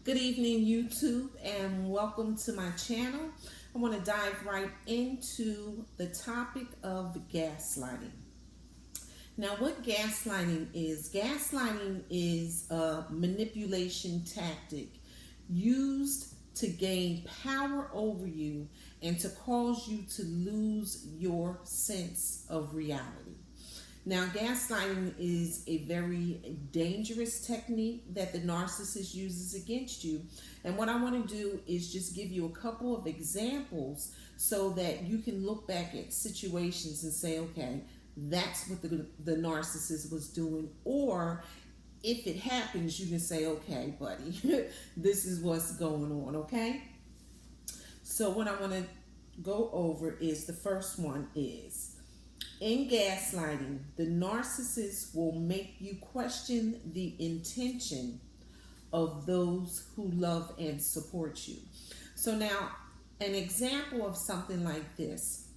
Good evening, YouTube, and welcome to my channel. I want to dive right into the topic of gaslighting. Now, what gaslighting is a manipulation tactic used to gain power over you and to cause you to lose your sense of reality. Now, gaslighting is a very dangerous technique that the narcissist uses against you. And what I want to do is just give you a couple of examples so that you can look back at situations and say, okay, that's what the narcissist was doing. Or if it happens, you can say, okay, buddy, this is what's going on, okay? So what I want to go over is the first one is, in gaslighting, the narcissist will make you question the intention of those who love and support you. So now, an example of something like this,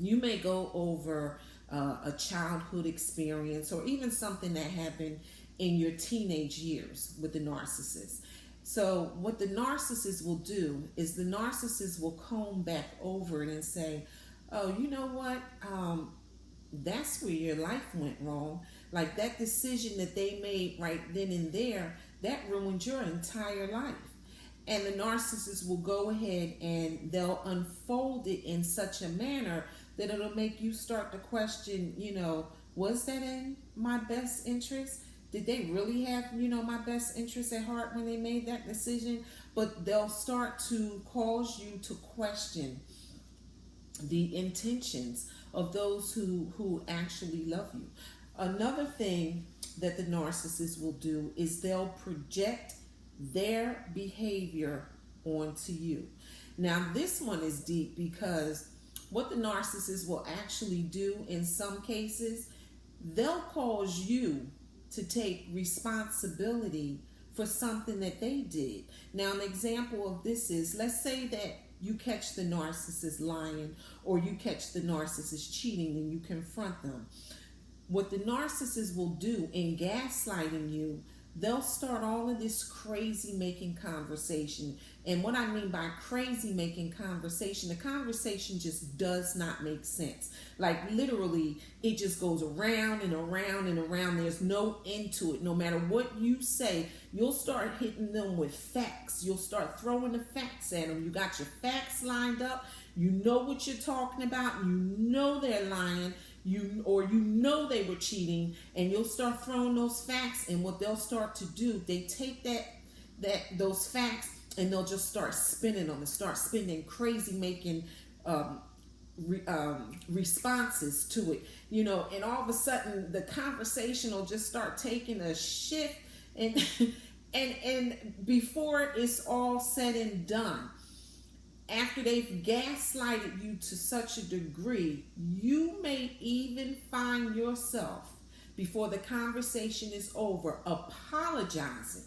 you may go over a childhood experience or even something that happened in your teenage years with the narcissist. So what the narcissist will do is the narcissist will comb back over it and say, oh, you know what? That's where your life went wrong. Like that decision that they made right then and there, that ruined your entire life. And the narcissist will go ahead and they'll unfold it in such a manner that it'll make you start to question, was that in my best interest? Did they really have, my best interest at heart when they made that decision? But they'll start to cause you to question the intentions of those who actually love you. Another thing that the narcissist will do is they'll project their behavior onto you. Now, this one is deep because what the narcissist will actually do in some cases, they'll cause you to take responsibility for something that they did. Now, an example of this is, let's say that you catch the narcissist lying or you catch the narcissist cheating and you confront them. What the narcissist will do in gaslighting you, they'll start all of this crazy making conversation. And what I mean by crazy making conversation, the conversation just does not make sense. Like literally, it just goes around and around and around. There's no end to it. No matter what you say, you'll start hitting them with facts. You'll start throwing the facts at them. You got your facts lined up. You know what you're talking about. You know they're lying. You know they were cheating, and you'll start throwing those facts. And what they'll start to do, they take those facts and they'll just start spinning them and start spinning crazy making responses to it, and all of a sudden the conversation will just start taking a shift, and and before it's all said and done, after they've gaslighted you to such a degree, you may even find yourself, before the conversation is over, apologizing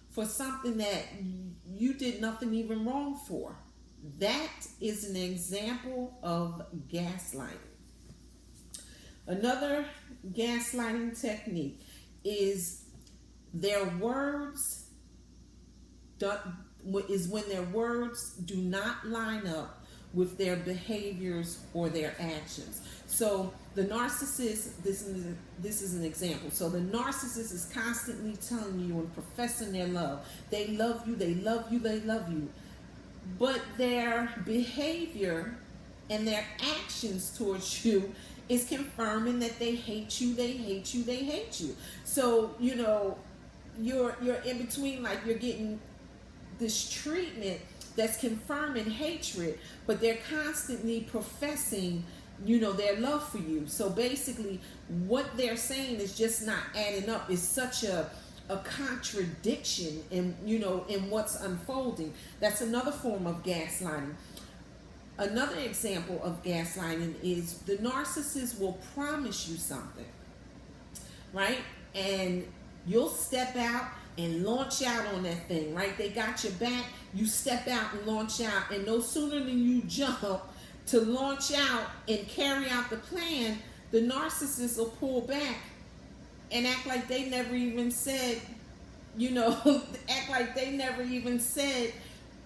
for something that you did nothing even wrong for. That is an example of gaslighting. Another gaslighting technique is their words is when their words do not line up with their behaviors or their actions. So the narcissist, this is an example. So the narcissist is constantly telling you and professing their love. They love you, they love you, they love you. But their behavior and their actions towards you is confirming that they hate you, they hate you, they hate you. So, you're in between, like you're getting this treatment that's confirming hatred, but they're constantly professing, their love for you. So basically, what they're saying is just not adding up. It's such a contradiction in what's unfolding. That's another form of gaslighting. Another example of gaslighting is the narcissist will promise you something, right? And you'll step out and launch out on that thing, right? They got your back, you step out and launch out, and no sooner than you jump to launch out and carry out the plan, the narcissist will pull back and act like they never even said you know, act like they never even said,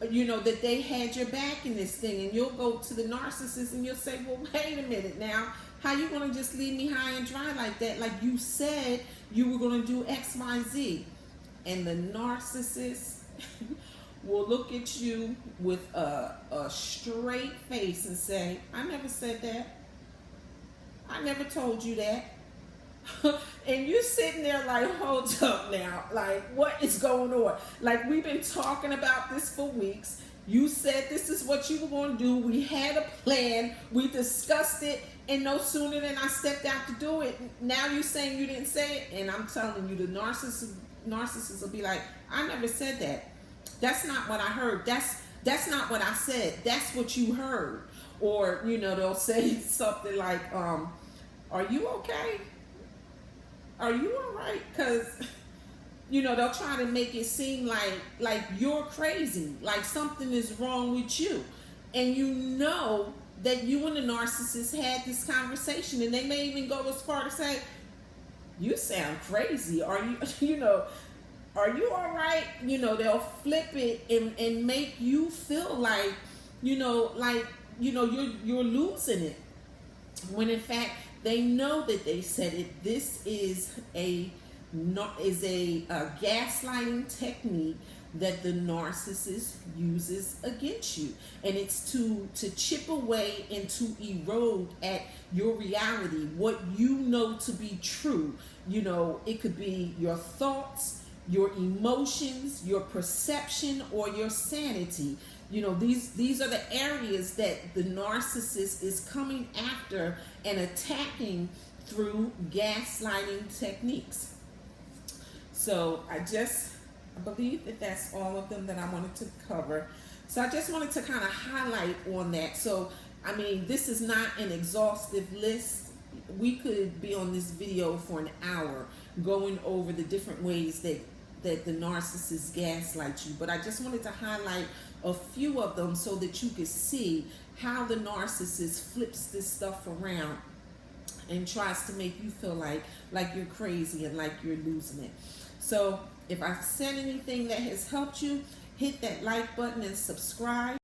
you know, that they had your back in this thing. And you'll go to the narcissist and you'll say, well, wait a minute now. How you going to just leave me high and dry like that? Like you said you were going to do X, Y, Z. And the narcissist will look at you with a straight face and say, I never said that. I never told you that. And you're sitting there like, hold up now. Like, what is going on? Like, we've been talking about this for weeks. You said this is what you were going to do. We had a plan. We discussed it. And no sooner than I stepped out to do it, now you're saying you didn't say it. And I'm telling you, the narcissist will be like, I never said that. That's not what I heard. That's not what I said. That's what you heard. Or, you know, they'll say something like, are you okay? Are you all right? Because, you know, they'll try to make it seem like you're crazy, like something is wrong with you. And you know that you and the narcissist had this conversation, and they may even go as far to say, you sound crazy. Are you, you know, are you all right? You know, they'll flip it and make you feel like, you're losing it. When in fact, they know that they said it. This is a gaslighting technique that the narcissist uses against you, and it's to chip away and to erode at your reality, what you know to be true. You know, it could be your thoughts, your emotions, your perception, or your sanity. You know, these are the areas that the narcissist is coming after and attacking through gaslighting techniques. So I believe that that's all of them that I wanted to cover. So I just wanted to kind of highlight on that. So, I mean, this is not an exhaustive list. We could be on this video for an hour going over the different ways that the narcissist gaslights you. But I just wanted to highlight a few of them so that you could see how the narcissist flips this stuff around and tries to make you feel like you're crazy and like you're losing it. So if I've said anything that has helped you, hit that like button and subscribe.